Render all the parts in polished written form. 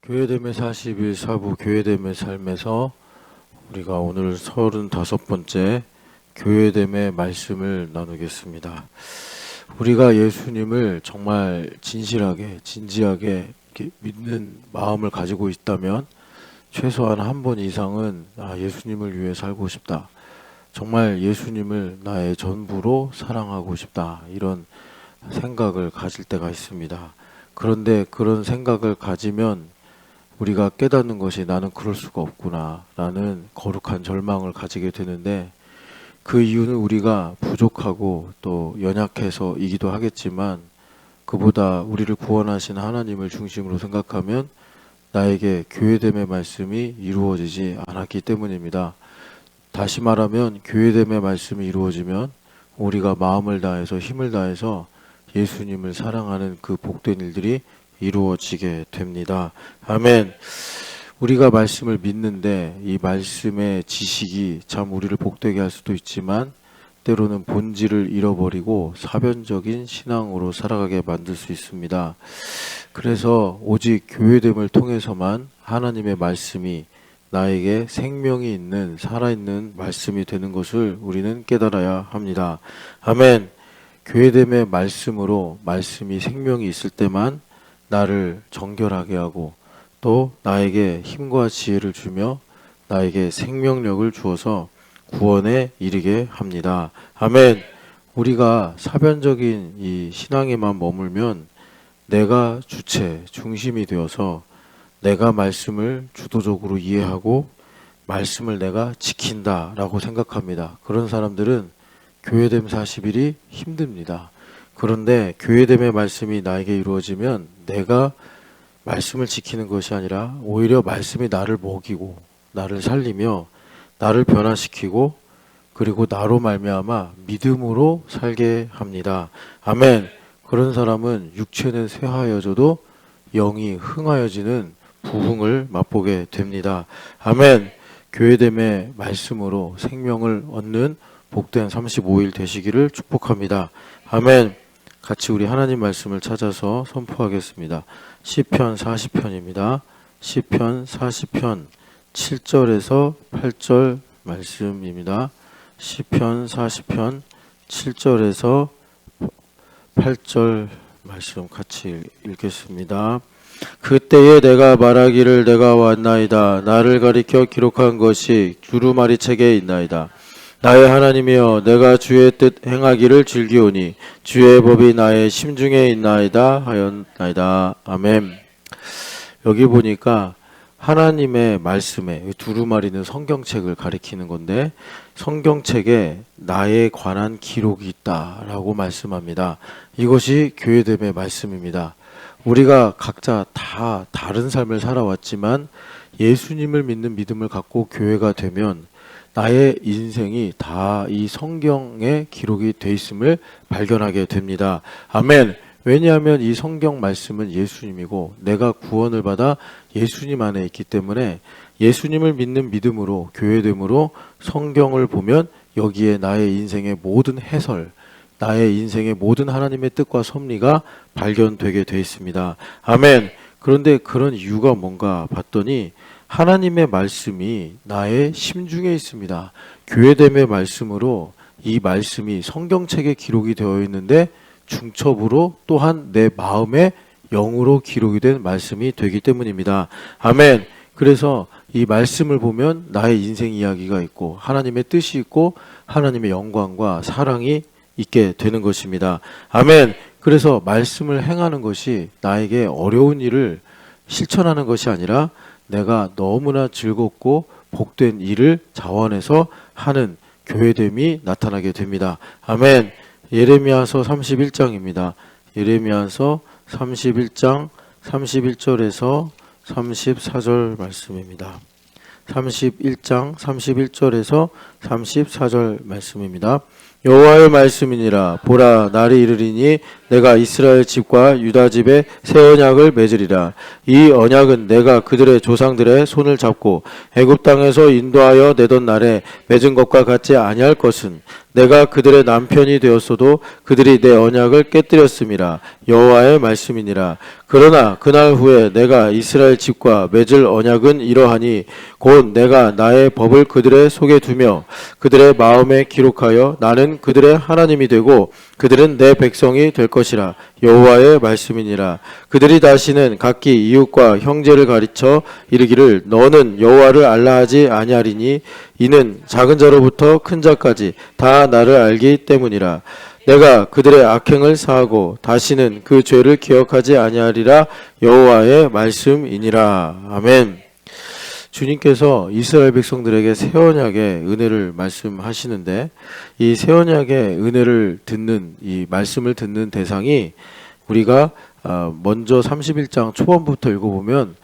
교회됨의 40일 사부 교회됨의 삶에서 우리가 오늘 35번째 교회됨의 말씀을 나누겠습니다. 우리가 예수님을 정말 진실하게 진지하게 이렇게 믿는 마음을 가지고 있다면 최소한 한 번 이상은 예수님을 위해 살고 싶다. 정말 예수님을 나의 전부로 사랑하고 싶다. 이런 생각을 가질 때가 있습니다. 그런데 그런 생각을 가지면 우리가 깨닫는 것이 나는 그럴 수가 없구나 라는 거룩한 절망을 가지게 되는데, 그 이유는 우리가 부족하고 또 연약해서이기도 하겠지만, 그보다 우리를 구원하신 하나님을 중심으로 생각하면 나에게 교회됨의 말씀이 이루어지지 않았기 때문입니다. 다시 말하면 교회됨의 말씀이 이루어지면 우리가 마음을 다해서 힘을 다해서 예수님을 사랑하는 그 복된 일들이 이루어지게 됩니다. 아멘. 우리가 말씀을 믿는데 이 말씀의 지식이 참 우리를 복되게 할 수도 있지만 때로는 본질을 잃어버리고 사변적인 신앙으로 살아가게 만들 수 있습니다. 그래서 오직 교회됨을 통해서만 하나님의 말씀이 나에게 생명이 있는 살아있는 말씀이 되는 것을 우리는 깨달아야 합니다. 아멘. 교회됨의 말씀으로 말씀이 생명이 있을 때만 나를 정결하게 하고 또 나에게 힘과 지혜를 주며 나에게 생명력을 주어서 구원에 이르게 합니다. 아멘. 우리가 사변적인 이 신앙에만 머물면 내가 주체, 중심이 되어서 내가 말씀을 주도적으로 이해하고 말씀을 내가 지킨다라고 생각합니다. 그런 사람들은 교회됨 40일이 힘듭니다. 그런데 교회됨의 말씀이 나에게 이루어지면 내가 말씀을 지키는 것이 아니라 오히려 말씀이 나를 먹이고 나를 살리며 나를 변화시키고 그리고 나로 말미암아 믿음으로 살게 합니다. 아멘. 그런 사람은 육체는 쇠하여져도 영이 흥하여지는 부흥을 맛보게 됩니다. 아멘. 교회됨의 말씀으로 생명을 얻는 복된 35일 되시기를 축복합니다. 아멘. 같이 우리 하나님 말씀을 찾아서 선포하겠습니다. 시편 40편입니다. 시편 40편 7절에서 8절 말씀입니다. 시편 40편 7절에서 8절 말씀 같이 읽겠습니다. 그때에 내가 말하기를 내가 왔나이다. 나를 가리켜 기록한 것이 두루마리 책에 있나이다. 나의 하나님이여, 내가 주의 뜻 행하기를 즐기오니 주의 법이 나의 심중에 있나이다 하였나이다. 아멘. 여기 보니까 하나님의 말씀에, 두루마리는 성경책을 가리키는 건데 성경책에 나에 관한 기록이 있다라고 말씀합니다. 이것이 교회됨의 말씀입니다. 우리가 각자 다 다른 삶을 살아왔지만 예수님을 믿는 믿음을 갖고 교회가 되면 나의 인생이 다 이 성경에 기록이 돼 있음을 발견하게 됩니다. 아멘. 왜냐하면 이 성경 말씀은 예수님이고 내가 구원을 받아 예수님 안에 있기 때문에 예수님을 믿는 믿음으로 교회됨으로 성경을 보면 여기에 나의 인생의 모든 해설, 나의 인생의 모든 하나님의 뜻과 섭리가 발견되게 돼 있습니다. 아멘. 그런데 그런 이유가 뭔가 봤더니 하나님의 말씀이 나의 심중에 있습니다. 교회됨의 말씀으로 이 말씀이 성경책에 기록이 되어 있는데 중첩으로 또한 내 마음의 영으로 기록이 된 말씀이 되기 때문입니다. 아멘. 그래서 이 말씀을 보면 나의 인생 이야기가 있고 하나님의 뜻이 있고 하나님의 영광과 사랑이 있게 되는 것입니다. 아멘. 그래서 말씀을 행하는 것이 나에게 어려운 일을 실천하는 것이 아니라 내가 너무나 즐겁고 복된 일을 자원해서 하는 교회됨이 나타나게 됩니다. 아멘. 예레미야서 31장입니다. 예레미야서 31장 31절에서 34절 말씀입니다. 31장 31절에서 34절 말씀입니다. 여호와의 말씀이니라. 보라, 날이 이르리니 내가 이스라엘 집과 유다 집에 새 언약을 맺으리라. 이 언약은 내가 그들의 조상들의 손을 잡고 애굽 땅에서 인도하여 내던 날에 맺은 것과 같지 아니할 것은 내가 그들의 남편이 되었어도 그들이 내 언약을 깨뜨렸음이라. 여호와의 말씀이니라. 그러나 그날 후에 내가 이스라엘 집과 맺을 언약은 이러하니 곧 내가 나의 법을 그들의 속에 두며 그들의 마음에 기록하여 나는 그들의 하나님이 되고 그들은 내 백성이 될 것이라. 여호와의 말씀이니라. 그들이 다시는 각기 이웃과 형제를 가르쳐 이르기를 너는 여호와를 알라 하지 아니하리니 이는 작은 자로부터 큰 자까지 다 나를 알기 때문이라. 내가 그들의 악행을 사하고 다시는 그 죄를 기억하지 아니하리라. 여호와의 말씀이니라. 아멘. 주님께서 이스라엘 백성들에게 새 언약의 은혜를 말씀하시는데 이 새 언약의 은혜를 듣는 이 말씀을 듣는 대상이 우리가 먼저 31장 초반부터 읽어보면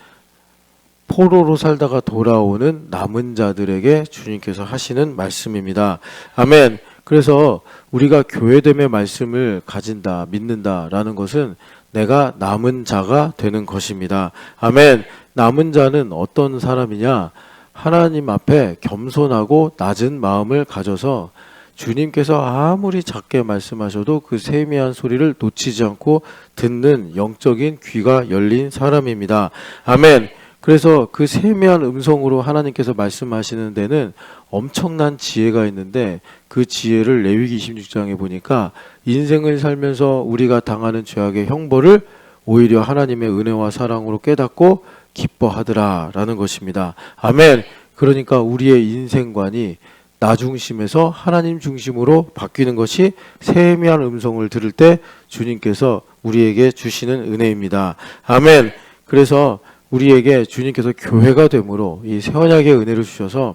포로로 살다가 돌아오는 남은 자들에게 주님께서 하시는 말씀입니다. 아멘. 그래서 우리가 교회됨의 말씀을 가진다, 믿는다라는 것은 내가 남은 자가 되는 것입니다. 아멘. 남은 자는 어떤 사람이냐? 하나님 앞에 겸손하고 낮은 마음을 가져서 주님께서 아무리 작게 말씀하셔도 그 세미한 소리를 놓치지 않고 듣는 영적인 귀가 열린 사람입니다. 아멘. 그래서 그 세미한 음성으로 하나님께서 말씀하시는 데는 엄청난 지혜가 있는데 그 지혜를 레위기 26장에 보니까 인생을 살면서 우리가 당하는 죄악의 형벌을 오히려 하나님의 은혜와 사랑으로 깨닫고 기뻐하더라라는 것입니다. 아멘. 그러니까 우리의 인생관이 나 중심에서 하나님 중심으로 바뀌는 것이 세미한 음성을 들을 때 주님께서 우리에게 주시는 은혜입니다. 아멘. 그래서 우리에게 주님께서 교회가 되므로 이 새 언약의 은혜를 주셔서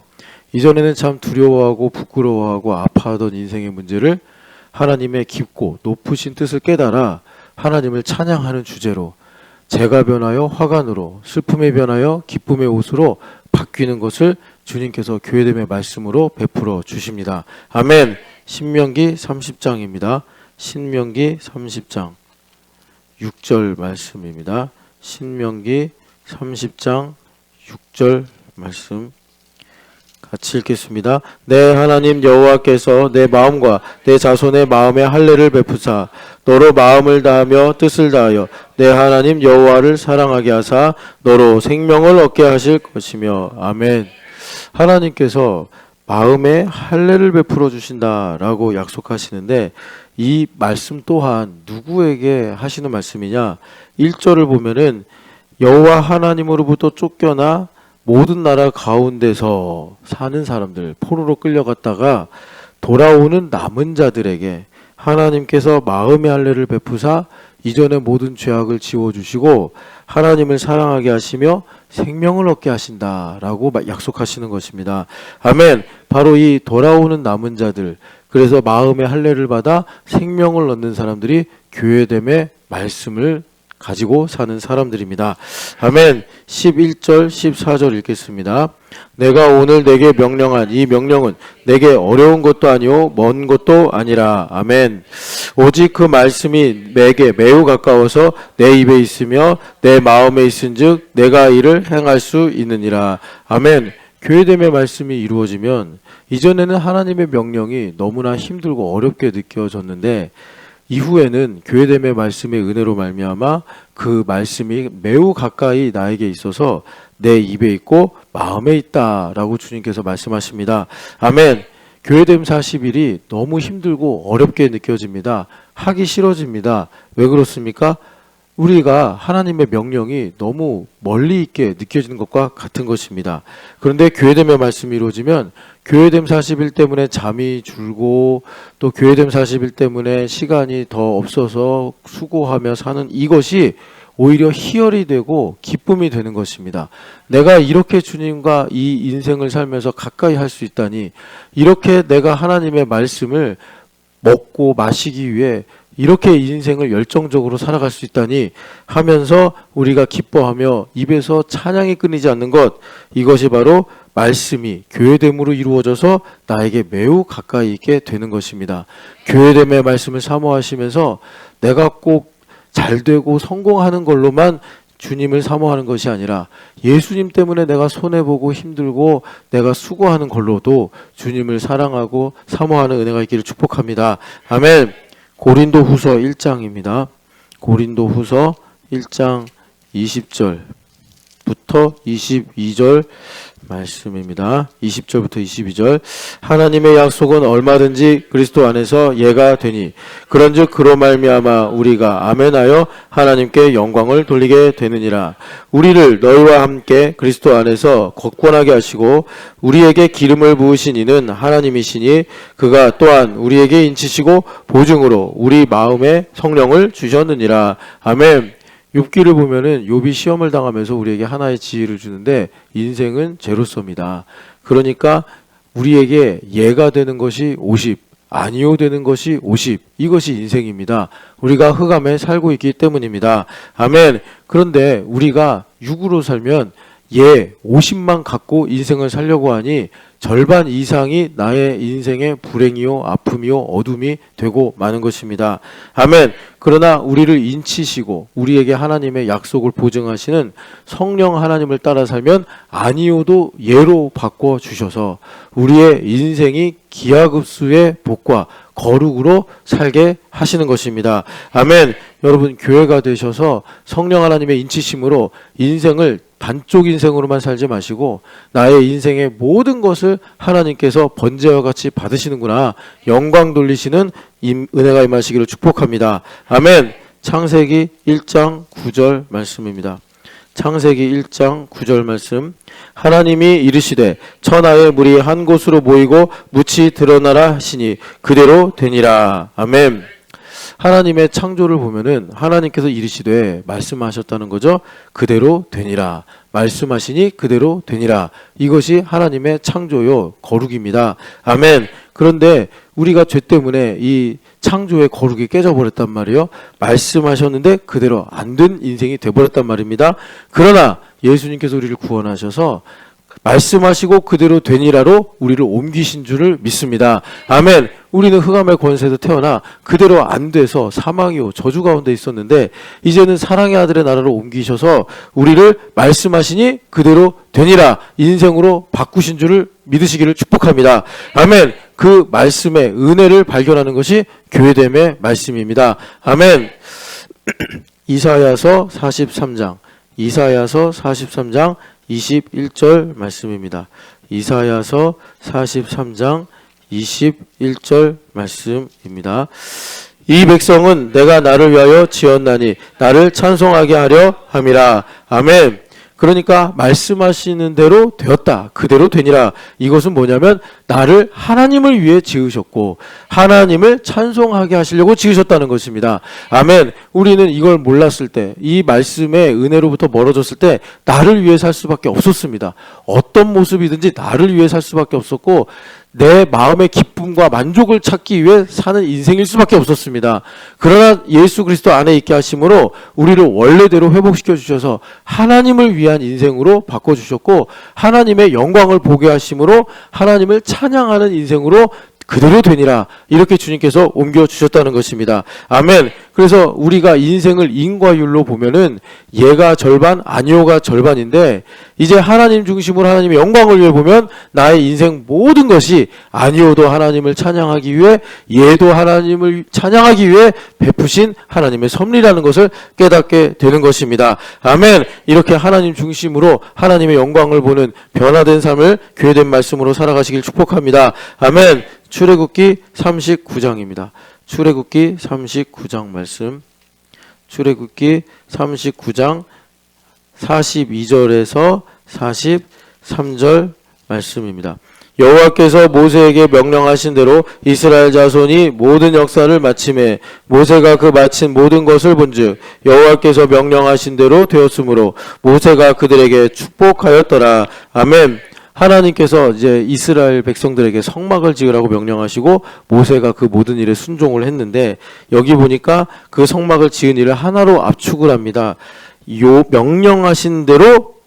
이전에는 참 두려워하고 부끄러워하고 아파하던 인생의 문제를 하나님의 깊고 높으신 뜻을 깨달아 하나님을 찬양하는 주제로 재가 변하여 화관으로 슬픔에 변하여 기쁨의 옷으로 바뀌는 것을 주님께서 교회됨의 말씀으로 베풀어 주십니다. 아멘. 신명기 30장입니다. 신명기 30장 6절 말씀입니다. 신명기 30장 6절 말씀 같이 읽겠습니다. 내 하나님 여호와께서 내 마음과 내 자손의 마음에 할례를 베푸사 너로 마음을 다하며 뜻을 다하여 내 하나님 여호와를 사랑하게 하사 너로 생명을 얻게 하실 것이며. 아멘. 하나님께서 마음에 할례를 베풀어 주신다라고 약속하시는데 이 말씀 또한 누구에게 하시는 말씀이냐? 1절을 보면은 여호와 하나님으로부터 쫓겨나 모든 나라 가운데서 사는 사람들, 포로로 끌려갔다가 돌아오는 남은 자들에게 하나님께서 마음의 할례를 베푸사 이전의 모든 죄악을 지워주시고 하나님을 사랑하게 하시며 생명을 얻게 하신다라고 약속하시는 것입니다. 아멘. 바로 이 돌아오는 남은 자들, 그래서 마음의 할례를 받아 생명을 얻는 사람들이 교회됨의 말씀을 가지고 사는 사람들입니다. 아멘. 11절 14절 읽겠습니다. 내가 오늘 내게 명령한 이 명령은 내게 어려운 것도 아니요 먼 것도 아니라. 아멘. 오직 그 말씀이 내게 매우 가까워서 내 입에 있으며 내 마음에 있은즉 내가 이를 행할 수 있느니라. 아멘. 교회됨의 말씀이 이루어지면 이전에는 하나님의 명령이 너무나 힘들고 어렵게 느껴졌는데 이후에는 교회됨의 말씀의 은혜로 말미암아 그 말씀이 매우 가까이 나에게 있어서 내 입에 있고 마음에 있다라고 주님께서 말씀하십니다. 아멘. 교회됨 40일이 너무 힘들고 어렵게 느껴집니다. 하기 싫어집니다. 왜 그렇습니까? 우리가 하나님의 명령이 너무 멀리 있게 느껴지는 것과 같은 것입니다. 그런데 교회됨의 말씀이 이루어지면 교회됨 40일 때문에 잠이 줄고 또 교회됨 40일 때문에 시간이 더 없어서 수고하며 사는 이것이 오히려 희열이 되고 기쁨이 되는 것입니다. 내가 이렇게 주님과 이 인생을 살면서 가까이 할 수 있다니, 이렇게 내가 하나님의 말씀을 먹고 마시기 위해 이렇게 인생을 열정적으로 살아갈 수 있다니 하면서 우리가 기뻐하며 입에서 찬양이 끊이지 않는 것, 이것이 바로 말씀이 교회됨으로 이루어져서 나에게 매우 가까이 있게 되는 것입니다. 교회됨의 말씀을 사모하시면서 내가 꼭 잘되고 성공하는 걸로만 주님을 사모하는 것이 아니라 예수님 때문에 내가 손해보고 힘들고 내가 수고하는 걸로도 주님을 사랑하고 사모하는 은혜가 있기를 축복합니다. 아멘. 고린도후서 1장입니다. 고린도후서 1장 20절부터 22절 말씀입니다. 20절부터 22절. 하나님의 약속은 얼마든지 그리스도 안에서 예가 되니 그런즉 그로 말미암아 우리가 아멘하여 하나님께 영광을 돌리게 되느니라. 우리를 너희와 함께 그리스도 안에서 굳건하게 하시고 우리에게 기름을 부으신 이는 하나님이시니 그가 또한 우리에게 인치시고 보증으로 우리 마음에 성령을 주셨느니라. 아멘. 욥기를 보면은 욥이 시험을 당하면서 우리에게 하나의 지혜를 주는데 인생은 제로섬이다. 그러니까 우리에게 예가 되는 것이 50, 아니요 되는 것이 50. 이것이 인생입니다. 우리가 흑암에 살고 있기 때문입니다. 아멘. 그런데 우리가 육으로 살면 50만 갖고 인생을 살려고 하니 절반 이상이 나의 인생의 불행이요 아픔이요 어둠이 되고 마는 것입니다. 아멘. 그러나 우리를 인치시고 우리에게 하나님의 약속을 보증하시는 성령 하나님을 따라 살면 아니요도 예로 바꿔주셔서 우리의 인생이 기하급수의 복과 거룩으로 살게 하시는 것입니다. 아멘. 여러분 교회가 되셔서 성령 하나님의 인치심으로 인생을 반쪽 인생으로만 살지 마시고 나의 인생의 모든 것을 하나님께서 번제와 같이 받으시는구나, 영광 돌리시는 은혜가 임하시기를 축복합니다. 아멘. 창세기 1장 9절 말씀입니다. 창세기 1장 9절 말씀. 하나님이 이르시되 천하의 물이 한 곳으로 모이고 묻이 드러나라 하시니 그대로 되니라. 아멘. 하나님의 창조를 보면은 하나님께서 이르시되 말씀하셨다는 거죠. 그대로 되니라. 말씀하시니 그대로 되니라. 이것이 하나님의 창조요 거룩입니다. 아멘. 그런데 우리가 죄 때문에 이 창조의 거룩이 깨져버렸단 말이에요. 말씀하셨는데 그대로 안 된 인생이 돼버렸단 말입니다. 그러나 예수님께서 우리를 구원하셔서 말씀하시고 그대로 되니라로 우리를 옮기신 줄을 믿습니다. 아멘. 우리는 흑암의 권세에서 태어나 그대로 안 돼서 사망이요 저주 가운데 있었는데 이제는 사랑의 아들의 나라로 옮기셔서 우리를 말씀하시니 그대로 되니라 인생으로 바꾸신 줄을 믿으시기를 축복합니다. 아멘. 그 말씀의 은혜를 발견하는 것이 교회됨의 말씀입니다. 아멘. 이사야서 43장 21절 말씀입니다. 이사야서 43장 21절 말씀입니다. 이 백성은 내가 나를 위하여 지었나니 나를 찬송하게 하려 함이라. 아멘. 그러니까 말씀하시는 대로 되었다. 그대로 되니라. 이것은 뭐냐면 나를 하나님을 위해 지으셨고 하나님을 찬송하게 하시려고 지으셨다는 것입니다. 아멘. 우리는 이걸 몰랐을 때, 이 말씀의 은혜로부터 멀어졌을 때 나를 위해 살 수밖에 없었습니다. 어떤 모습이든지 나를 위해 살 수밖에 없었고 내 마음의 기쁨과 만족을 찾기 위해 사는 인생일 수밖에 없었습니다. 그러나 예수 그리스도 안에 있게 하심으로 우리를 원래대로 회복시켜 주셔서 하나님을 위한 인생으로 바꿔주셨고 하나님의 영광을 보게 하심으로 하나님을 찬양하는 인생으로 그대로 되니라 이렇게 주님께서 옮겨주셨다는 것입니다. 아멘. 그래서 우리가 인생을 인과 율로 보면은 예가 절반 아니오가 절반인데 이제 하나님 중심으로 하나님의 영광을 위해 보면 나의 인생 모든 것이 아니오도 하나님을 찬양하기 위해 예도 하나님을 찬양하기 위해 베푸신 하나님의 섭리라는 것을 깨닫게 되는 것입니다. 아멘. 이렇게 하나님 중심으로 하나님의 영광을 보는 변화된 삶을 교회된 말씀으로 살아가시길 축복합니다. 아멘. 출애굽기 39장입니다. 출애굽기 39장 말씀. 출애굽기 39장 42절에서 43절 말씀입니다. 여호와께서 모세에게 명령하신 대로 이스라엘 자손이 모든 역사를 마침에 모세가 그 마친 모든 것을 본즉 여호와께서 명령하신 대로 되었으므로 모세가 그들에게 축복하였더라. 아멘. 하나님께서 이제 이스라엘 백성들에게 성막을 지으라고 명령하시고 모세가 그 모든 일에 순종을 했는데 여기 보니까 그 성막을 지은 일을 하나로 압축을 합니다. 요 명령하신 대로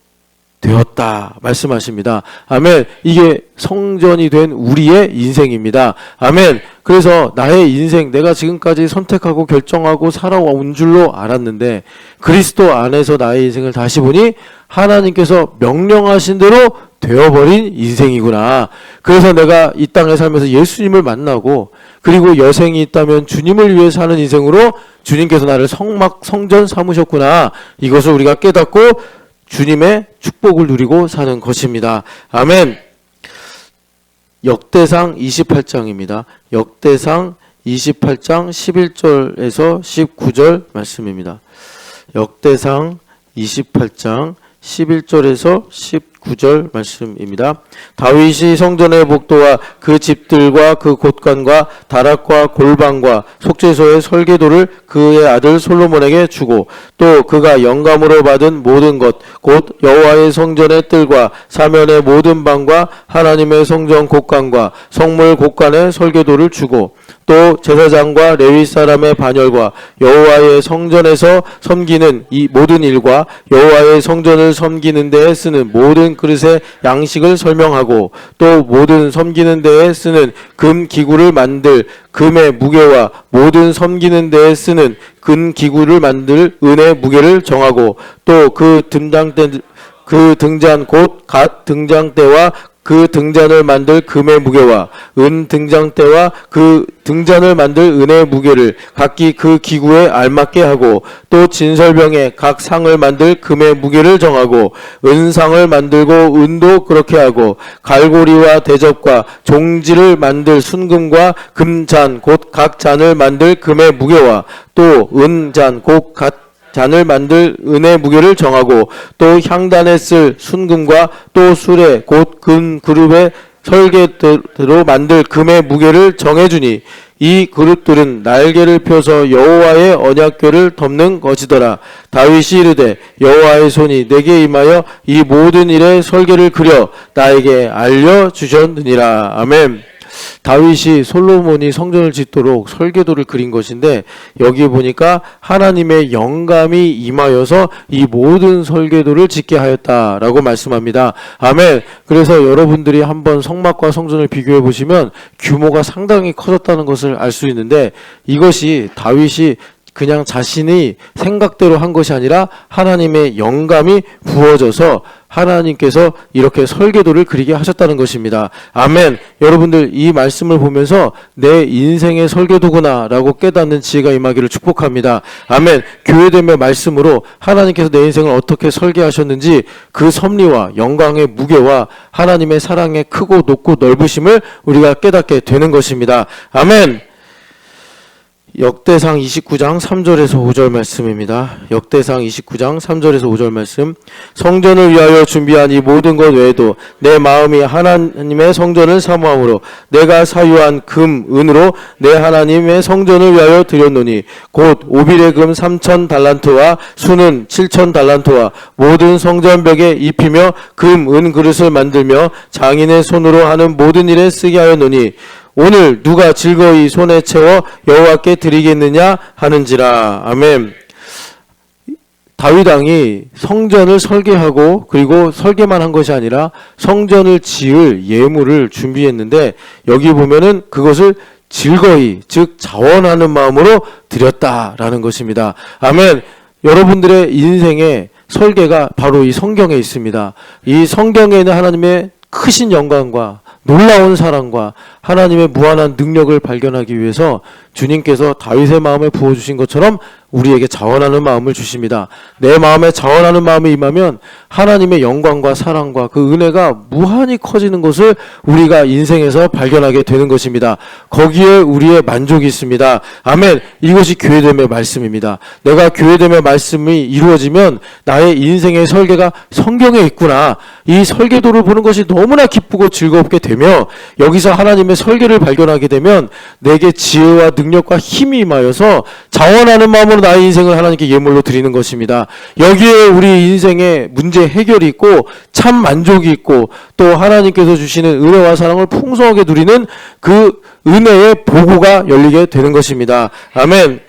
되었다 말씀하십니다. 아멘. 이게 성전이 된 우리의 인생입니다. 아멘. 그래서 나의 인생, 내가 지금까지 선택하고 결정하고 살아온 줄로 알았는데 그리스도 안에서 나의 인생을 다시 보니 하나님께서 명령하신 대로 되어버린 인생이구나. 그래서 내가 이 땅에 살면서 예수님을 만나고 그리고 여생이 있다면 주님을 위해 사는 인생으로 주님께서 나를 성전 삼으셨구나. 이것을 우리가 깨닫고 주님의 축복을 누리고 사는 것입니다. 아멘. 역대상 28장입니다. 역대상 28장 11절에서 19절 말씀입니다. 역대상 28장 11절에서 19절 말씀입니다. 다윗이 성전의 복도와 그 집들과 그 곳간과 다락과 골방과 속죄소의 설계도를 그의 아들 솔로몬에게 주고 또 그가 영감으로 받은 모든 것 곧 여호와의 성전의 뜰과 사면의 모든 방과 하나님의 성전 곳간과 성물 곳간의 설계도를 주고 또 제사장과 레위 사람의 반열과 여호와의 성전에서 섬기는 이 모든 일과 여호와의 성전을 섬기는 데에 쓰는 모든 그릇의 양식을 설명하고 또 모든 섬기는 데에 쓰는 금 기구를 만들 금의 무게와 모든 섬기는 데에 쓰는 금 기구를 만들 은의 무게를 정하고 또 그 등잔 곧 갓 등잔대와 그 등잔을 만들 금의 무게와 은 등잔대와 그 등잔을 만들 은의 무게를 각기 그 기구에 알맞게 하고 또 진설병에 각 상을 만들 금의 무게를 정하고 은상을 만들고 은도 그렇게 하고 갈고리와 대접과 종지를 만들 순금과 금잔 곧 각 잔을 만들 금의 무게와 또 은잔 곧 각 잔을 만들 은의 무게를 정하고 또 향단에 쓸 순금과 또 수레 곧 금 그룹의 설계대로 만들 금의 무게를 정해주니 이 그룹들은 날개를 펴서 여호와의 언약궤를 덮는 것이더라. 다윗이 이르되 여호와의 손이 내게 임하여 이 모든 일의 설계를 그려 나에게 알려주셨느니라. 아멘. 다윗이 솔로몬이 성전을 짓도록 설계도를 그린 것인데 여기 보니까 하나님의 영감이 임하여서 이 모든 설계도를 짓게 하였다라고 말씀합니다. 아멘. 그래서 여러분들이 한번 성막과 성전을 비교해 보시면 규모가 상당히 커졌다는 것을 알 수 있는데 이것이 다윗이 그냥 자신이 생각대로 한 것이 아니라 하나님의 영감이 부어져서 하나님께서 이렇게 설계도를 그리게 하셨다는 것입니다. 아멘. 여러분들 이 말씀을 보면서 내 인생의 설계도구나 라고 깨닫는 지혜가 임하기를 축복합니다. 아멘. 교회됨의 말씀으로 하나님께서 내 인생을 어떻게 설계하셨는지 그 섭리와 영광의 무게와 하나님의 사랑의 크고 높고 넓으심을 우리가 깨닫게 되는 것입니다. 아멘. 역대상 29장 3절에서 5절 말씀입니다. 역대상 29장 3절에서 5절 말씀. 성전을 위하여 준비한 이 모든 것 외에도 내 마음이 하나님의 성전을 사모함으로 내가 사유한 금, 은으로 내 하나님의 성전을 위하여 드렸노니 곧 오빌의 금 3,000 달란트와 수는 7,000 달란트와 모든 성전벽에 입히며 금, 은 그릇을 만들며 장인의 손으로 하는 모든 일에 쓰게 하였노니 오늘 누가 즐거이 손에 채워 여호와께 드리겠느냐 하는지라. 아멘. 다윗 왕이 성전을 설계하고 그리고 설계만 한 것이 아니라 성전을 지을 예물을 준비했는데 여기 보면은 그것을 즐거이 즉 자원하는 마음으로 드렸다라는 것입니다. 아멘. 여러분들의 인생의 설계가 바로 이 성경에 있습니다. 이 성경에 있는 하나님의 크신 영광과 놀라운 사랑과 하나님의 무한한 능력을 발견하기 위해서 주님께서 다윗의 마음에 부어주신 것처럼 우리에게 자원하는 마음을 주십니다. 내 마음에 자원하는 마음이 임하면 하나님의 영광과 사랑과 그 은혜가 무한히 커지는 것을 우리가 인생에서 발견하게 되는 것입니다. 거기에 우리의 만족이 있습니다. 아멘. 이것이 교회됨의 말씀입니다. 내가 교회됨의 말씀이 이루어지면 나의 인생의 설계가 성경에 있구나. 이 설계도를 보는 것이 너무나 기쁘고 즐겁게 되며 여기서 하나님의 됨의 설계를 발견하게 되면 내게 지혜와 능력과 힘이 임하여서 자원하는 마음으로 나의 인생을 하나님께 예물로 드리는 것입니다. 여기에 우리 인생의 문제 해결이 있고 참 만족이 있고 또 하나님께서 주시는 은혜와 사랑을 풍성하게 누리는 그 은혜의 보고가 열리게 되는 것입니다. 아멘.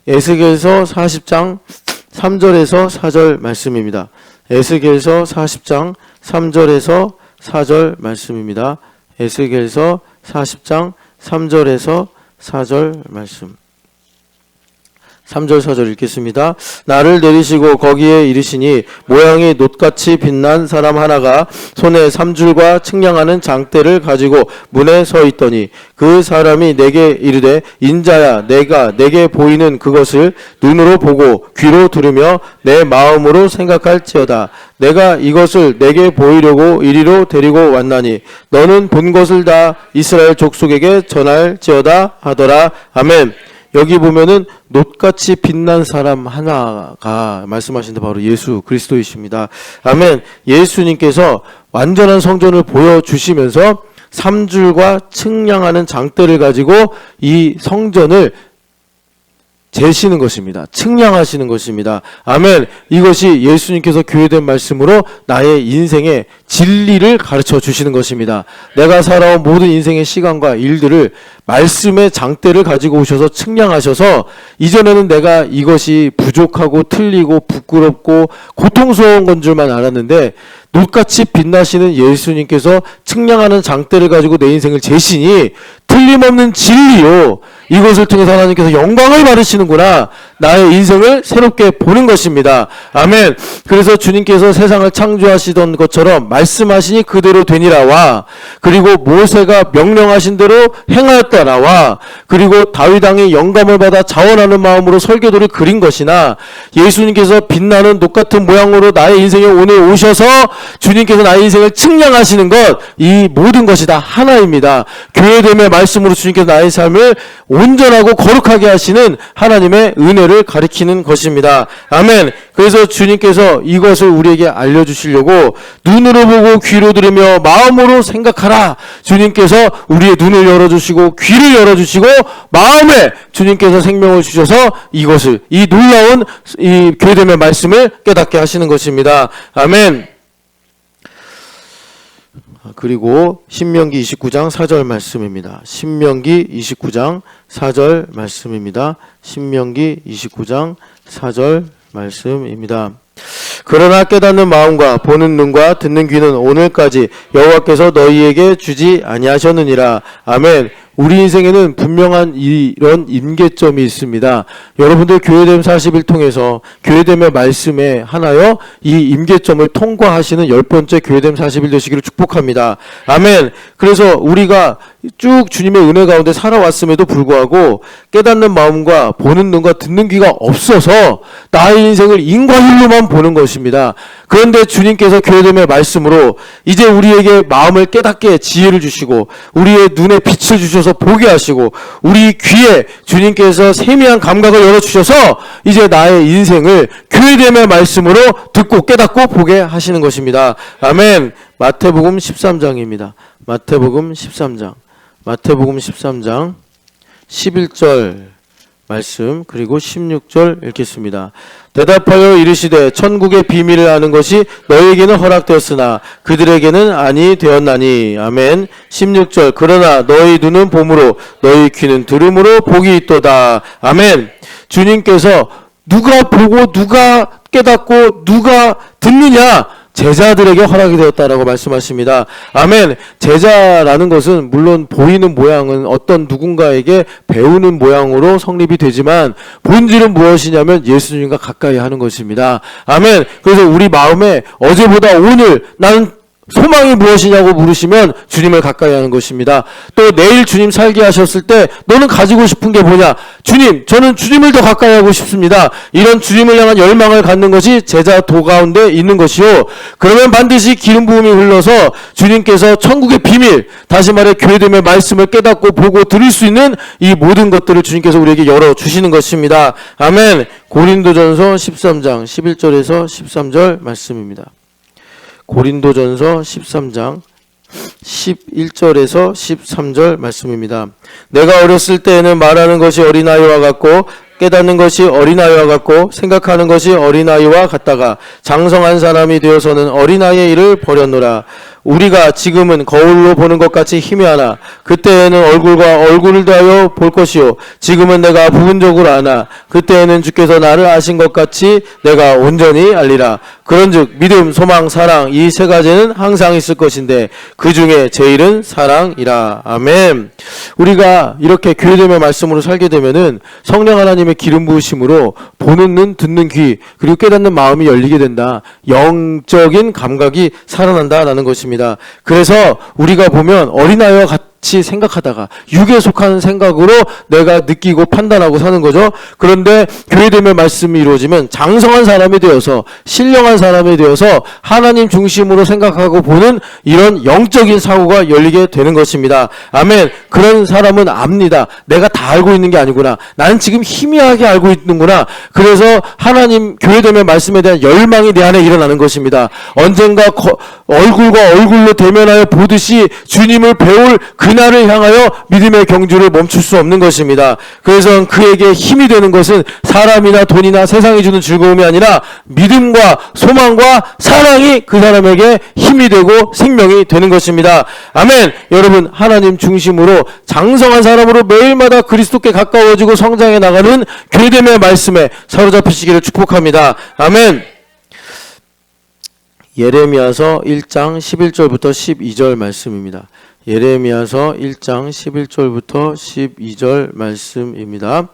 에스겔서 40장 3절에서 4절 말씀입니다. 에스겔서 40장 3절에서 4절 말씀입니다. 에스겔서 40장 3절에서 4절 말씀. 3절 4절 읽겠습니다. 나를 내리시고 거기에 이르시니 모양이 놋같이 빛난 사람 하나가 손에 삼줄과 측량하는 장대를 가지고 문에 서 있더니 그 사람이 내게 이르되 인자야 내가 내게 보이는 그것을 눈으로 보고 귀로 들으며 내 마음으로 생각할지어다. 내가 이것을 내게 보이려고 이리로 데리고 왔나니 너는 본 것을 다 이스라엘 족속에게 전할지어다 하더라. 아멘. 여기 보면은 놋같이 빛난 사람 하나가 말씀하신데 바로 예수 그리스도이십니다. 아멘. 예수님께서 완전한 성전을 보여주시면서 3줄과 측량하는 장대를 가지고 이 성전을 재시는 것입니다. 측량하시는 것입니다. 아멘. 이것이 예수님께서 교회된 말씀으로 나의 인생의 진리를 가르쳐 주시는 것입니다. 내가 살아온 모든 인생의 시간과 일들을 말씀의 장대를 가지고 오셔서 측량하셔서 이전에는 내가 이것이 부족하고 틀리고 부끄럽고 고통스러운 건 줄만 알았는데 놋같이 빛나시는 예수님께서 측량하는 장대를 가지고 내 인생을 재시니 틀림없는 진리요 이것을 통해서 하나님께서 영광을 받으시는구나. 나의 인생을 새롭게 보는 것입니다. 아멘. 그래서 주님께서 세상을 창조하시던 것처럼 말씀하시니 그대로 되니라와 그리고 모세가 명령하신 대로 행하였다라와 그리고 다윗 왕이 영감을 받아 자원하는 마음으로 설계도를 그린 것이나 예수님께서 빛나는 녹 같은 모양으로 나의 인생에 오늘 오셔서 주님께서 나의 인생을 측량하시는 것 이 모든 것이 다 하나입니다. 교회됨의 말씀으로 주님께서 나의 삶을 온전하고 거룩하게 하시는 하나님의 은혜를 가리키는 것입니다. 아멘. 그래서 주님께서 이것을 우리에게 알려주시려고 눈으로 보고 귀로 들으며 마음으로 생각하라. 주님께서 우리의 눈을 열어주시고 귀를 열어주시고 마음에 주님께서 생명을 주셔서 이것을 이 놀라운 이 교회됨의 말씀을 깨닫게 하시는 것입니다. 아멘. 그리고 신명기 29장 4절 말씀입니다. 신명기 29장 4절 말씀입니다. 신명기 29장 4절 말씀입니다. 그러나 깨닫는 마음과 보는 눈과 듣는 귀는 오늘까지 여호와께서 너희에게 주지 아니하셨느니라. 아멘. 우리 인생에는 분명한 이런 임계점이 있습니다. 여러분들 교회됨 40일 통해서 교회됨의 말씀에 하나여 이 임계점을 통과하시는 10번째 교회됨 40일 되시기를 축복합니다. 아멘. 그래서 우리가 쭉 주님의 은혜 가운데 살아왔음에도 불구하고 깨닫는 마음과 보는 눈과 듣는 귀가 없어서 나의 인생을 인과율로만 보는 것입니다. 그런데 주님께서 교회됨의 말씀으로 이제 우리에게 마음을 깨닫게 지혜를 주시고 우리의 눈에 빛을 주셔서 보게 하시고 우리 귀에 주님께서 세미한 감각을 열어주셔서 이제 나의 인생을 교회됨의 말씀으로 듣고 깨닫고 보게 하시는 것입니다. 아멘. 마태복음 13장입니다. 마태복음 13장 11절 말씀 그리고 16절 읽겠습니다. 대답하여 이르시되 천국의 비밀을 아는 것이 너희에게는 허락되었으나 그들에게는 아니 되었나니. 아멘. 16절 그러나 너희 눈은 봄으로 너희 귀는 들음으로 복이 있도다. 아멘. 주님께서 누가 보고 누가 깨닫고 누가 듣느냐 제자들에게 허락이 되었다라고 말씀하십니다. 아멘. 제자라는 것은 물론 보이는 모양은 어떤 누군가에게 배우는 모양으로 성립이 되지만 본질은 무엇이냐면 예수님과 가까이 하는 것입니다. 아멘. 그래서 우리 마음에 어제보다 오늘 나는 소망이 무엇이냐고 물으시면 주님을 가까이 하는 것입니다. 또 내일 주님 살게 하셨을 때 너는 가지고 싶은 게 뭐냐? 주님, 저는 주님을 더 가까이 하고 싶습니다. 이런 주님을 향한 열망을 갖는 것이 제자 도 가운데 있는 것이요. 그러면 반드시 기름 부음이 흘러서 주님께서 천국의 비밀, 다시 말해 교회됨의 말씀을 깨닫고 보고 들을 수 있는 이 모든 것들을 주님께서 우리에게 열어주시는 것입니다. 아멘. 고린도전서 13장 11절에서 13절 말씀입니다. 고린도전서 13장 11절에서 13절 말씀입니다. 내가 어렸을 때에는 말하는 것이 어린아이와 같고 깨닫는 것이 어린아이와 같고 생각하는 것이 어린아이와 같다가 장성한 사람이 되어서는 어린아이의 일을 버렸노라. 우리가 지금은 거울로 보는 것 같이 희미하나 그때에는 얼굴과 얼굴을 대하여 볼 것이요 지금은 내가 부분적으로 아나 그때에는 주께서 나를 아신 것 같이 내가 온전히 알리라. 그런즉 믿음, 소망, 사랑 이 세 가지는 항상 있을 것인데 그 중에 제일은 사랑이라. 아멘. 우리가 이렇게 교회됨의 말씀으로 살게 되면은 성령 하나님의 기름 부으심으로 보는 눈, 듣는 귀, 그리고 깨닫는 마음이 열리게 된다. 영적인 감각이 살아난다라는 것입니다. 그래서 우리가 보면 어린아이와 같이 생각하다가 육에 속한 생각으로 내가 느끼고 판단하고 사는 거죠. 그런데 교회됨의 말씀이 이루어지면 장성한 사람이 되어서 신령한 사람이 되어서 하나님 중심으로 생각하고 보는 이런 영적인 사고가 열리게 되는 것입니다. 아멘. 그런 사람은 압니다. 내가 다 알고 있는 게 아니구나. 나는 지금 희미하게 알고 있는구나. 그래서 하나님 교회됨의 말씀에 대한 열망이 내 안에 일어나는 것입니다. 언젠가 얼굴과 얼굴로 대면하여 보듯이 주님을 배울 그날을 향하여 믿음의 경주를 멈출 수 없는 것입니다. 그래서 그에게 힘이 되는 것은 사람이나 돈이나 세상이 주는 즐거움이 아니라 믿음과 소망과 사랑이 그 사람에게 힘이 되고 생명이 되는 것입니다. 아멘. 여러분, 하나님 중심으로 장성한 사람으로 매일마다 그리스도께 가까워지고 성장해 나가는 교회됨의 말씀에 사로잡히시기를 축복합니다. 아멘. 예레미야서 1장 11절부터 12절 말씀입니다. 예레미야서 1장 11절부터 12절 말씀입니다.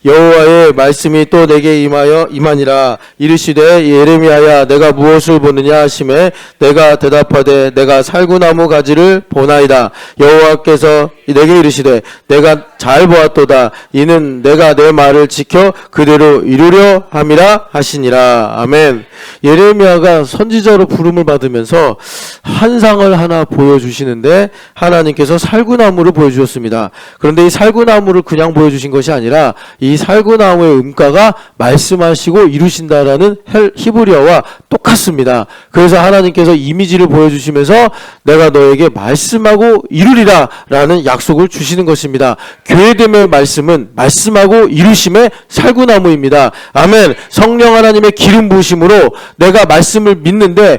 여호와의 말씀이 또 내게 임하니라. 이르시되 예레미야야 내가 무엇을 보느냐 하시매 내가 대답하되 내가 살구나무 가지를 보나이다. 여호와께서 내게 이르시되 내가 잘 보았도다. 이는 내가 내 말을 지켜 그대로 이루려 함이라 하시니라. 아멘. 예레미야가 선지자로 부름을 받으면서 환상을 하나 보여주시는데 하나님께서 살구나무를 보여주셨습니다. 그런데 이 살구나무를 그냥 보여주신 것이 아니라 이 살구나무의 음가가 말씀하시고 이루신다라는 히브리어와 똑같습니다. 그래서 하나님께서 이미지를 보여주시면서 내가 너에게 말씀하고 이루리라 라는 약속을 주시는 것입니다. 교회됨의 말씀은 말씀하고 이루심의 살구나무입니다. 아멘. 성령 하나님의 기름 부으심으로 내가 말씀을 믿는데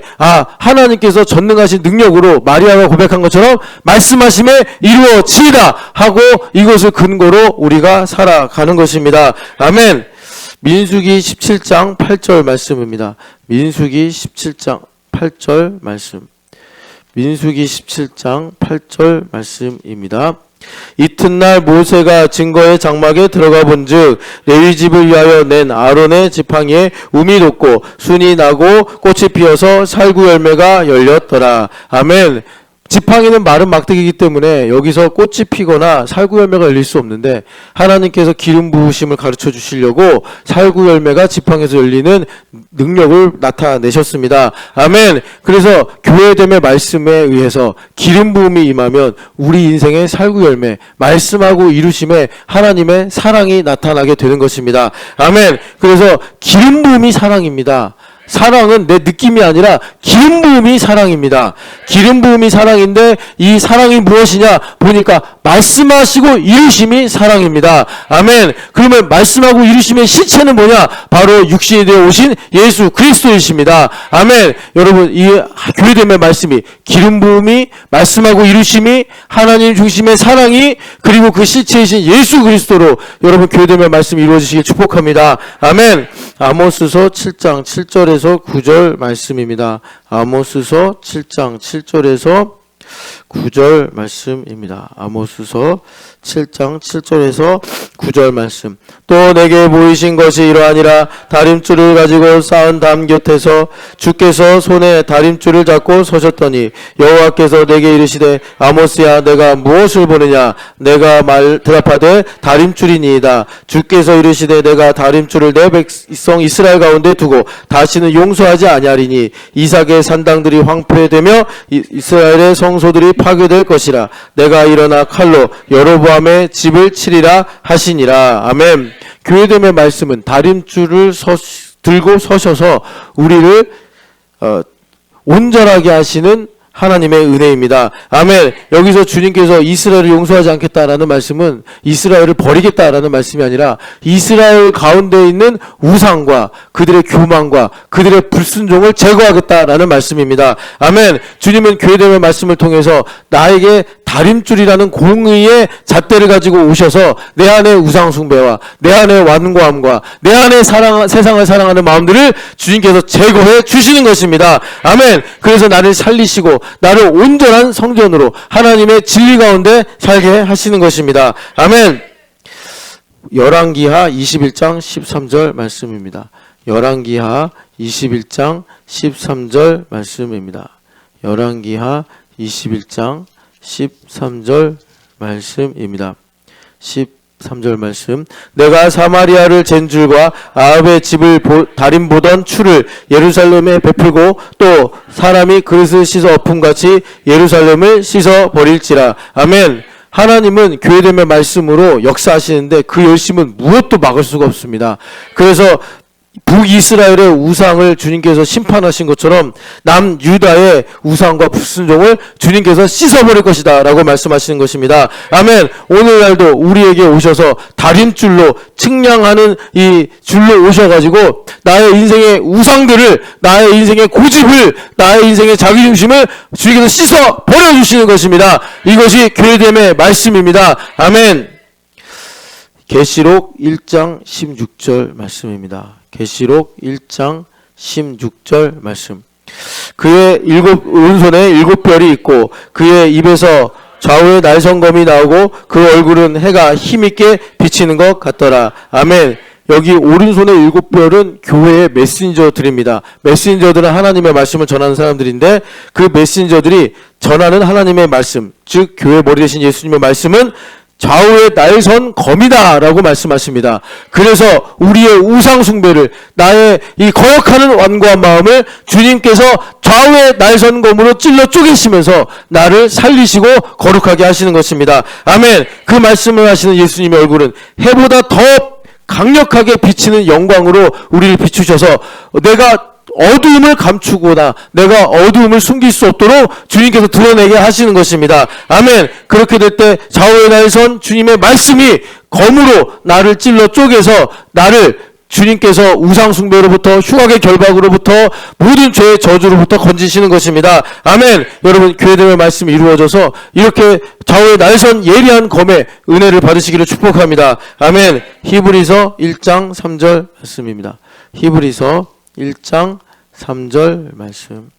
하나님께서 전능하신 능력으로 마리아가 고백한 것처럼 말씀하심에 이루어지이다 하고 이것을 근거로 우리가 살아가는 것입니다. 아멘. 민수기 17장 8절 말씀입니다. 민수기 17장 8절 말씀. 민수기 17장 8절 말씀입니다. 이튿날 모세가 증거의 장막에 들어가 본즉 레위 집을 위하여 낸 아론의 지팡이에 움이 돋고 순이 나고 꽃이 피어서 살구 열매가 열렸더라. 아멘. 지팡이는 마른 막대기이기 때문에 여기서 꽃이 피거나 살구 열매가 열릴 수 없는데 하나님께서 기름 부으심을 가르쳐 주시려고 살구 열매가 지팡이에서 열리는 능력을 나타내셨습니다. 아멘. 그래서 교회됨의 말씀에 의해서 기름 부음이 임하면 우리 인생의 살구 열매, 말씀하고 이루심에 하나님의 사랑이 나타나게 되는 것입니다. 아멘. 그래서 기름 부음이 사랑입니다. 사랑은 내 느낌이 아니라 기름 부음이 사랑입니다. 기름 부음이 사랑인데 이 사랑이 무엇이냐 보니까 말씀하시고 이루심이 사랑입니다. 아멘. 그러면 말씀하고 이루심의 실체는 뭐냐? 바로 육신이 되어 오신 예수 그리스도이십니다. 아멘. 여러분, 이 교회됨의 말씀이 기름 부음이 말씀하고 이루심이 하나님 중심의 사랑이 그리고 그 실체이신 예수 그리스도로 여러분 교회됨의 말씀이 이루어지시길 축복합니다. 아멘. 아모스서 7장 7절에서 9절 말씀입니다. 아모스서 7장 7절에서 9절 말씀입니다. 아모스서 7장 7절에서 9절 말씀. 또 내게 보이신 것이 이러하니라. 다림줄을 가지고 쌓은 담 곁에서 주께서 손에 다림줄을 잡고 서셨더니 여호와께서 내게 이르시되 아모스야 내가 무엇을 보느냐? 내가 대답하되 다림줄이니이다. 주께서 이르시되 내가 다림줄을 내 백성 이스라엘 가운데 두고 다시는 용서하지 아니하리니 이삭의 산당들이 황폐되며 이스라엘의 성소들이 파괴될 것이라. 내가 일어나 칼로 여로보암의 집을 치리라 하시니라. 아멘. 교회됨의 말씀은 다림줄을 들고 서셔서 우리를 온전하게 하시는 하나님의 은혜입니다. 아멘. 여기서 주님께서 이스라엘을 용서하지 않겠다라는 말씀은 이스라엘을 버리겠다라는 말씀이 아니라 이스라엘 가운데 있는 우상과 그들의 교만과 그들의 불순종을 제거하겠다라는 말씀입니다. 아멘. 주님은 교회됨의 말씀을 통해서 나에게 다림줄이라는 공의의 잣대를 가지고 오셔서 내 안에 우상숭배와 내 안에 완고함과 내 안에 세상을 사랑하는 마음들을 주님께서 제거해 주시는 것입니다. 아멘. 그래서 나를 살리시고 나를 온전한 성전으로 하나님의 진리 가운데 살게 하시는 것입니다. 아멘. 열왕기하 21장 13절 말씀입니다. 열왕기하 21장 13절 말씀입니다. 열왕기하 21장 13절 말씀입니다. 13절 말씀. 내가 사마리아를 잰 줄과 아합의 집을 다림 보던 추를 예루살렘에 베풀고 또 사람이 그릇을 씻어 엎음같이 예루살렘을 씻어 버릴지라. 아멘. 하나님은 교회됨의 말씀으로 역사하시는데 그 열심은 무엇도 막을 수가 없습니다. 그래서 북이스라엘의 우상을 주님께서 심판하신 것처럼 남유다의 우상과 불순종을 주님께서 씻어버릴 것이다 라고 말씀하시는 것입니다. 아멘. 오늘날도 우리에게 오셔서 다림줄로 측량하는 이 줄로 오셔가지고 나의 인생의 우상들을, 나의 인생의 고집을, 나의 인생의 자기중심을 주님께서 씻어 버려주시는 것입니다. 이것이 교회됨의 말씀입니다. 아멘. 계시록 1장 16절 말씀입니다. 계시록 1장 16절 말씀. 그의 오른손에 7별이 있고 그의 입에서 좌우에 날성검이 나오고 그 얼굴은 해가 힘있게 비치는 것 같더라. 아멘. 여기 오른손에 7별은 교회의 메신저들입니다. 메신저들은 하나님의 말씀을 전하는 사람들인데 그 메신저들이 전하는 하나님의 말씀, 즉 교회 머리 대신 예수님의 말씀은 좌우에 날선 검이다 라고 말씀하십니다. 그래서 우리의 우상숭배를, 나의 이 거역하는 완고한 마음을 주님께서 좌우에 날선 검으로 찔러 쪼개시면서 나를 살리시고 거룩하게 하시는 것입니다. 아멘. 그 말씀을 하시는 예수님의 얼굴은 해보다 더 강력하게 비치는 영광으로 우리를 비추셔서 내가 어두움을 감추거나 내가 어두움을 숨길 수 없도록 주님께서 드러내게 하시는 것입니다. 아멘. 그렇게 될 때 좌우에 날선 주님의 말씀이 검으로 나를 찔러 쪼개서 나를 주님께서 우상숭배로부터 흉악의 결박으로부터 모든 죄의 저주로부터 건지시는 것입니다. 아멘. 여러분 교회됨의 말씀이 이루어져서 이렇게 좌우에 날선 예리한 검의 은혜를 받으시기를 축복합니다. 아멘. 히브리서 1장 3절 말씀입니다. 히브리서 1장 3절 말씀.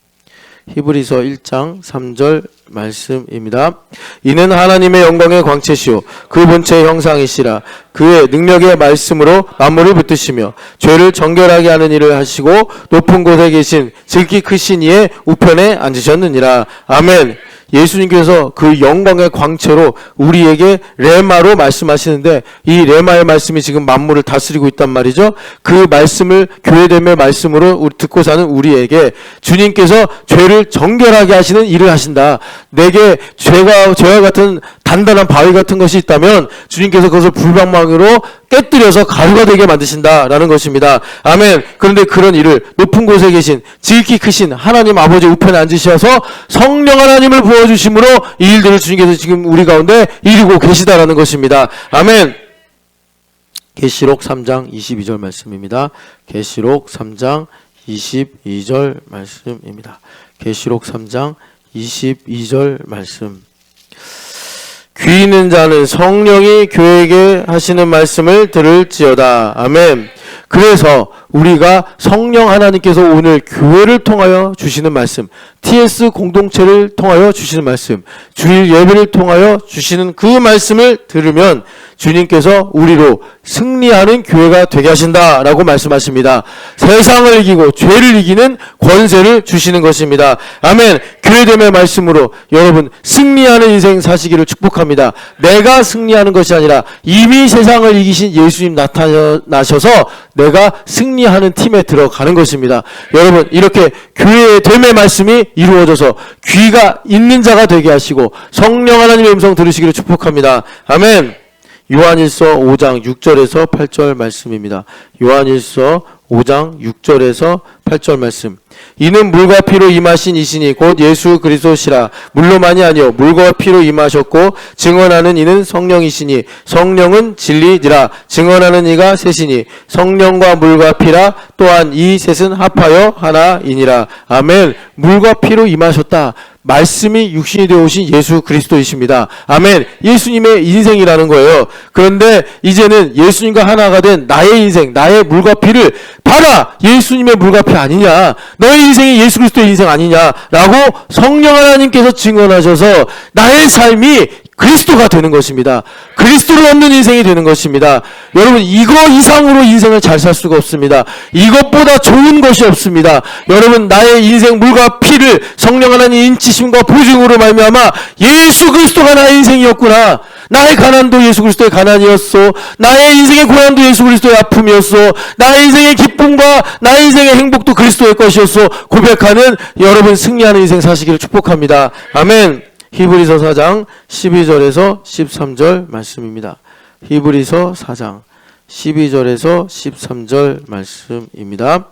히브리서 1장 3절 말씀입니다. 이는 하나님의 영광의 광채시요 그 본체의 형상이시라. 그의 능력의 말씀으로 만물을 붙드시며 죄를 정결하게 하는 일을 하시고 높은 곳에 계신 질기 크신 이의 우편에 앉으셨느니라. 아멘. 예수님께서 그 영광의 광채로 우리에게 레마로 말씀하시는데 이 레마의 말씀이 지금 만물을 다스리고 있단 말이죠. 그 말씀을 교회됨의 말씀으로 우리 듣고 사는 우리에게 주님께서 죄를 정결하게 하시는 일을 하신다. 내게 죄와 같은 단단한 바위 같은 것이 있다면 주님께서 그것을 불방망이로 깨뜨려서 가루가 되게 만드신다라는 것입니다. 아멘. 그런데 그런 일을 높은 곳에 계신 지극히 크신 하나님 아버지 우편에 앉으셔서 성령 하나님을 부어주심으로 이 일들을 주님께서 지금 우리 가운데 이루고 계시다라는 것입니다. 아멘. 계시록 3장 22절 말씀입니다. 계시록 3장 22절 말씀입니다. 계시록 3장 22절 말씀. 귀 있는 자는 성령이 교회에게 하시는 말씀을 들을지어다. 아멘. 그래서 우리가 성령 하나님께서 오늘 교회를 통하여 주시는 말씀, TS 공동체를 통하여 주시는 말씀, 주일 예배를 통하여 주시는 그 말씀을 들으면 주님께서 우리로 승리하는 교회가 되게 하신다라고 말씀하십니다. 세상을 이기고 죄를 이기는 권세를 주시는 것입니다. 아멘. 교회됨의 말씀으로 여러분 승리하는 인생 사시기를 축복합니다. 내가 승리하는 것이 아니라 이미 세상을 이기신 예수님 나타나셔서 내가 승리하는 팀에 들어가는 것입니다. 여러분 이렇게 교회됨의 말씀이 이루어져서 귀가 있는 자가 되게 하시고 성령 하나님의 음성 들으시기를 축복합니다. 아멘. 요한일서 5장 6절에서 8절 말씀입니다. 요한일서 5장 6절에서 8절 말씀. 이는 물과 피로 임하신 이시니 곧 예수 그리스도시라. 물로만이 아니요 물과 피로 임하셨고 증언하는 이는 성령이시니 성령은 진리니라. 증언하는 이가 셋이니 성령과 물과 피라. 또한 이 셋은 합하여 하나이니라. 아멘. 물과 피로 임하셨다. 말씀이 육신이 되어 오신 예수 그리스도이십니다. 아멘. 예수님의 인생이라는 거예요. 그런데 이제는 예수님과 하나가 된 나의 인생, 나의 물과 피를 봐라! 예수님의 물과 피 아니냐? 너의 인생이 예수 그리스도의 인생 아니냐라고 성령 하나님께서 증언하셔서 나의 삶이 그리스도가 되는 것입니다. 그리스도를 얻는 인생이 되는 것입니다. 여러분, 이거 이상으로 인생을 잘 살 수가 없습니다. 이것보다 좋은 것이 없습니다. 여러분, 나의 인생 물과 피를 성령 하나님 인치심과 보증으로 말미암아 예수 그리스도가 나의 인생이었구나. 나의 가난도 예수 그리스도의 가난이었소. 나의 인생의 고난도 예수 그리스도의 아픔이었소. 나의 인생의 기쁨과 나의 인생의 행복도 그리스도의 것이었소. 고백하는 여러분 승리하는 인생 사시기를 축복합니다. 아멘. 히브리서 4장 12절에서 13절 말씀입니다. 히브리서 4장 12절에서 13절 말씀입니다.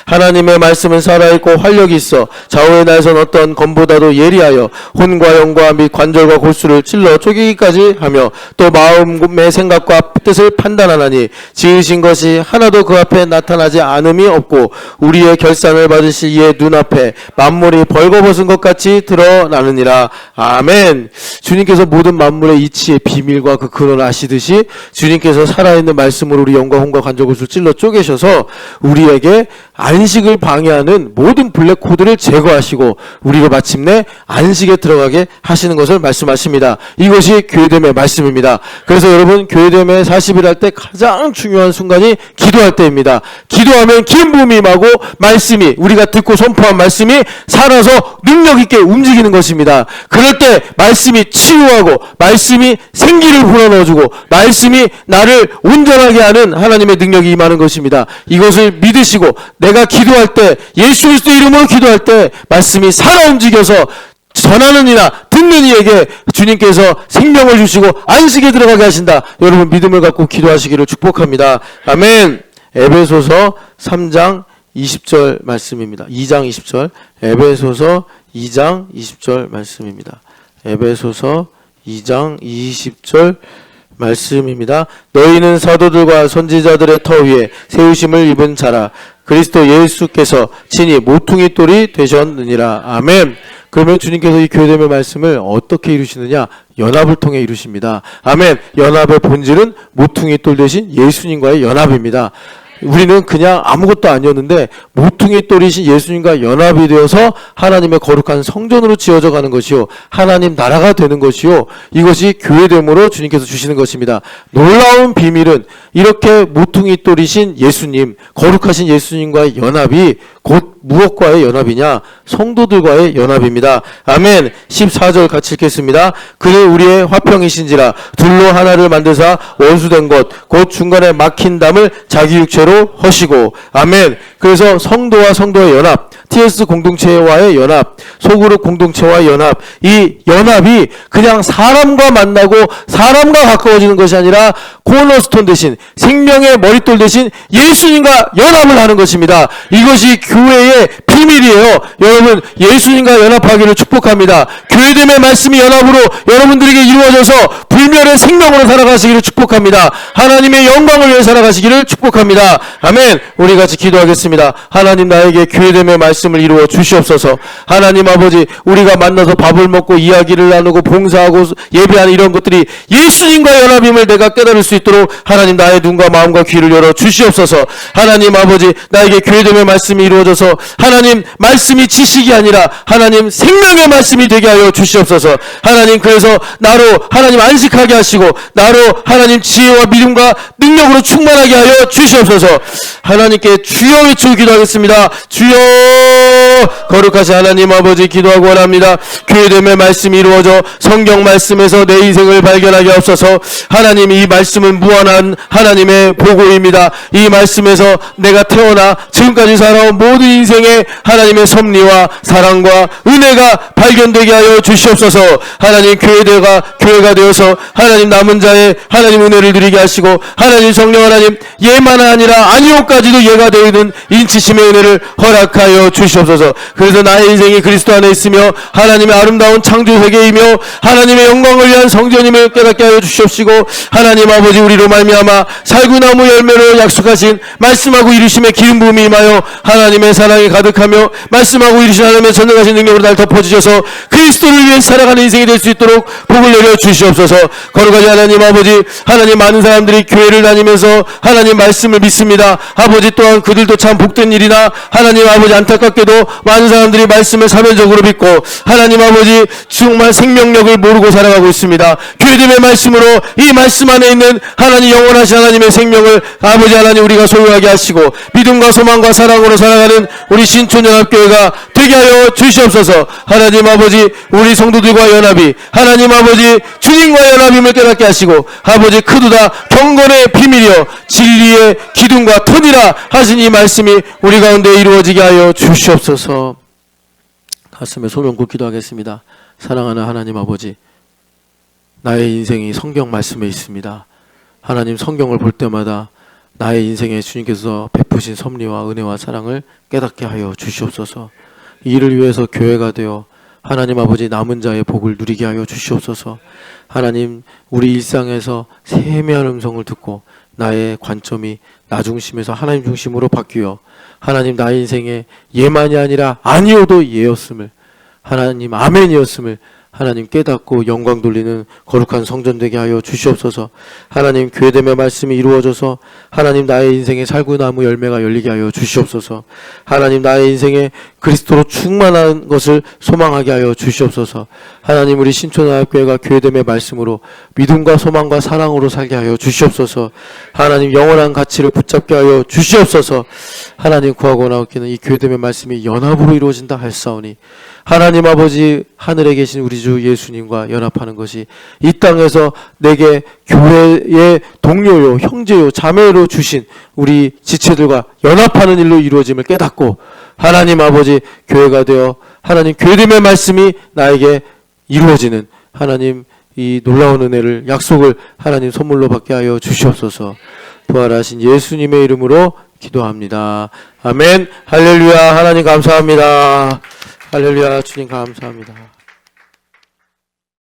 하나님의 말씀은 살아있고 활력이 있어 좌우의 날선 어떤 검보다도 예리하여 혼과 영과 및 관절과 골수를 찔러 쪼개기까지 하며 또 마음의 생각과 뜻을 판단하나니 지으신 것이 하나도 그 앞에 나타나지 않음이 없고 우리의 결산을 받으실 이의 눈앞에 만물이 벌거벗은 것 같이 드러나느니라. 아멘. 주님께서 모든 만물의 이치의 비밀과 그 근원을 아시듯이 주님께서 살아있는 말씀으로 우리 영과 혼과 관절 골수를 찔러 쪼개셔서 우리에게 안식을 방해하는 모든 블랙코드를 제거하시고 우리가 마침내 안식에 들어가게 하시는 것을 말씀하십니다. 이것이 교회됨의 말씀입니다. 그래서 여러분, 교회됨의 40일 할 때 가장 중요한 순간이 기도할 때입니다. 기도하면 기름 부음이 임하고 말씀이, 우리가 듣고 선포한 말씀이 살아서 능력 있게 움직이는 것입니다. 그럴 때 말씀이 치유하고 말씀이 생기를 불어넣어주고 말씀이 나를 온전하게 하는 하나님의 능력이 임하는 것입니다. 이것을 믿으시고 내가 기도할 때, 예수 그리스도의 이름으로 기도할 때 말씀이 살아 움직여서 전하는 이나 듣는 이에게 주님께서 생명을 주시고 안식에 들어가게 하신다. 여러분, 믿음을 갖고 기도하시기를 축복합니다. 아멘. 에베소서 3장 20절 말씀입니다. 2장 20절. 에베소서 2장 20절 말씀입니다. 에베소서 2장 20절 말씀입니다. 너희는 사도들과 선지자들의 터 위에 세우심을 입은 자라. 그리스도 예수께서 친히 모퉁이 돌이 되셨느니라. 아멘. 그러면 주님께서 이 교회됨의 말씀을 어떻게 이루시느냐? 연합을 통해 이루십니다. 아멘. 연합의 본질은 모퉁이 돌 대신 예수님과의 연합입니다. 우리는 그냥 아무것도 아니었는데 모퉁이 돌이신 예수님과 연합이 되어서 하나님의 거룩한 성전으로 지어져 가는 것이요, 하나님 나라가 되는 것이요, 이것이 교회됨으로 주님께서 주시는 것입니다. 놀라운 비밀은 이렇게 모퉁이 돌이신 예수님, 거룩하신 예수님과의 연합이 곧 무엇과의 연합이냐? 성도들과의 연합입니다. 아멘. 14절 같이 읽겠습니다. 그는 우리의 화평이신지라 둘로 하나를 만드사 원수된 것 곧 중간에 막힌 담을 자기 육체로 허시고. 아멘. 그래서 성도와 성도의 연합, TS 공동체와의 연합, 소그룹 공동체와의 연합, 이 연합이 그냥 사람과 만나고 사람과 가까워지는 것이 아니라 코너스톤 대신, 생명의 머릿돌 대신 예수님과 연합을 하는 것입니다. 이것이 교회의 비밀이에요. 여러분, 예수님과 연합하기를 축복합니다. 교회됨의 말씀이 연합으로 여러분들에게 이루어져서 불멸의 생명으로 살아가시기를 축복합니다. 하나님의 영광을 위해 살아가시기를 축복합니다. 아멘. 우리 같이 기도하겠습니다. 하나님, 나에게 교회됨의 말씀을 이루어 주시옵소서. 하나님 아버지, 우리가 만나서 밥을 먹고 이야기를 나누고 봉사하고 예배하는 이런 것들이 예수님과 연합임을 내가 깨달을 수 있도록 하나님, 나의 눈과 마음과 귀를 열어 주시옵소서. 하나님 아버지, 나에게 교회됨의 말씀이 이루어져서 하나님 말씀이 지식이 아니라 하나님 생명의 말씀이 되게 하여 주시옵소서. 하나님, 그래서 나로 하나님 안식하게 하시고 나로 하나님 지혜와 믿음과 능력으로 충만하게 하여 주시옵소서. 하나님께 주여 외치고 기도하겠습니다. 주여, 거룩하신 하나님 아버지, 기도하고 원합니다. 교회됨의 말씀이 이루어져 성경 말씀에서 내 인생을 발견하게 하옵소서. 하나님, 이 말씀은 무한한 하나님의 보고입니다. 이 말씀에서 내가 태어나 지금까지 살아온 모든 인생의 하나님의 섭리와 사랑과 은혜가 발견되게 하여 주시옵소서. 하나님 교회가 되어서 하나님 남은 자의 하나님 은혜를 누리게 하시고 하나님 성령 하나님 예만 아니라 아니오까지도 예가 되는 인치심의 은혜를 허락하여 주시옵소서. 그래서 나의 인생이 그리스도 안에 있으며 하나님의 아름다운 창조 세계이며 하나님의 영광을 위한 성전임을 깨닫게 하여 주시옵시고 하나님 아버지 우리로 말미암아 살구나무 열매로 약속하신 말씀하고 이루심의 기름 부음이 임하여 하나님의 사랑이 가득하며 말씀하고 이루신 하나님의 전능하신 능력으로 날 덮어주셔서 그리스도를 위해 살아가는 인생이 될 수 있도록 복을 내려 주시옵소서. 거룩하신 하나님 아버지 하나님 많은 사람들이 교회를 다니면서 하나님 말씀을 믿습니다. 아버지 또한 그들도 참 복된 일이나 하나님 아버지 안타깝게도 많은 사람들이 말씀을 사면적으로 믿고 하나님 아버지 정말 생명력을 모르고 살아가고 있습니다. 교회됨의 말씀으로 이 말씀 안에 있는 하나님 영원하신 하나님의 생명을 아버지 하나님 우리가 소유하게 하시고 믿음과 소망과 사랑으로 살아가는 우리 신촌연합교회가 되게 하여 주시옵소서. 하나님 아버지 우리 성도들과 연합이 하나님 아버지 주님과 연합임을 깨닫게 하시고 아버지 크도다 경건의 비밀이여 진리의 기둥과 터니라 하신 이 말씀이 우리 가운데 이루어지게 하여 주시옵소서. 가슴에 손 얹고 기도하겠습니다. 사랑하는 하나님 아버지, 나의 인생이 성경 말씀에 있습니다. 하나님 성경을 볼 때마다 나의 인생에 주님께서 베푸신 섭리와 은혜와 사랑을 깨닫게 하여 주시옵소서. 이를 위해서 교회가 되어 하나님 아버지 남은 자의 복을 누리게 하여 주시옵소서. 하나님 우리 일상에서 세미한 음성을 듣고 나의 관점이 나 중심에서 하나님 중심으로 바뀌어 하나님 나의 인생에 예만이 아니라 아니어도 예였음을 하나님 아멘이었음을 하나님 깨닫고 영광 돌리는 거룩한 성전 되게 하여 주시옵소서. 하나님 교회됨의 말씀이 이루어져서 하나님 나의 인생에 살구나무 열매가 열리게 하여 주시옵소서. 하나님 나의 인생에 그리스도로 충만한 것을 소망하게 하여 주시옵소서. 하나님 우리 신촌연합교회가 교회됨의 말씀으로 믿음과 소망과 사랑으로 살게 하여 주시옵소서. 하나님 영원한 가치를 붙잡게 하여 주시옵소서. 하나님 구하고 나옵기는 이 교회됨의 말씀이 연합으로 이루어진다 할사오니 하나님 아버지 하늘에 계신 우리 주 예수님과 연합하는 것이 이 땅에서 내게 교회의 동료요 형제요 자매로 주신 우리 지체들과 연합하는 일로 이루어짐을 깨닫고 하나님 아버지 교회가 되어 하나님 교회됨의 말씀이 나에게 이루어지는 하나님 이 놀라운 은혜를 약속을 하나님 선물로 받게 하여 주시옵소서. 부활하신 예수님의 이름으로 기도합니다. 아멘. 할렐루야. 하나님 감사합니다. 할렐루야. 주님 감사합니다.